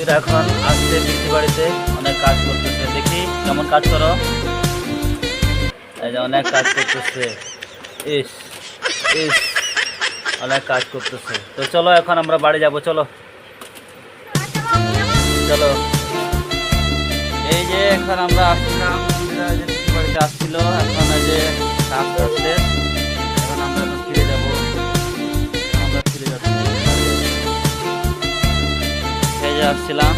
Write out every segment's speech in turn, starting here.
এরা এখন আসছে পিসি বাড়িতে, অনেক কাজ করতেছে। দেখি কেমন কাজ করো। এই যে অনেক কাজ করতেছে, ইস ইস অনেক কাজ করতেছে। তো চলো এখন আমরা বাড়ি যাব, চলো চলো। এই যে এখন আমরা আসছিলাম, পিসি বাড়িতে আসছিল, এখন এই যে কাজ করছে। এখন আমরা এখন ফিরে যাব, আমরা ফিরে যাচ্ছি। এই যে আসছিলাম,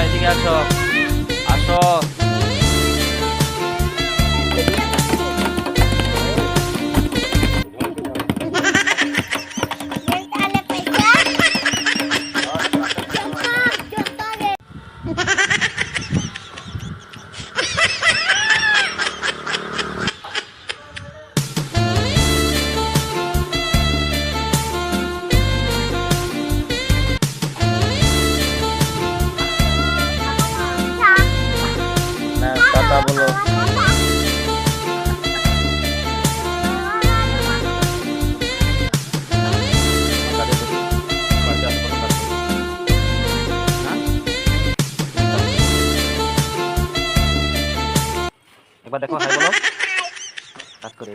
এদিকে আসো আসো। টাটা বলো। একবার দেখো, হাই বলো, কাজ করে।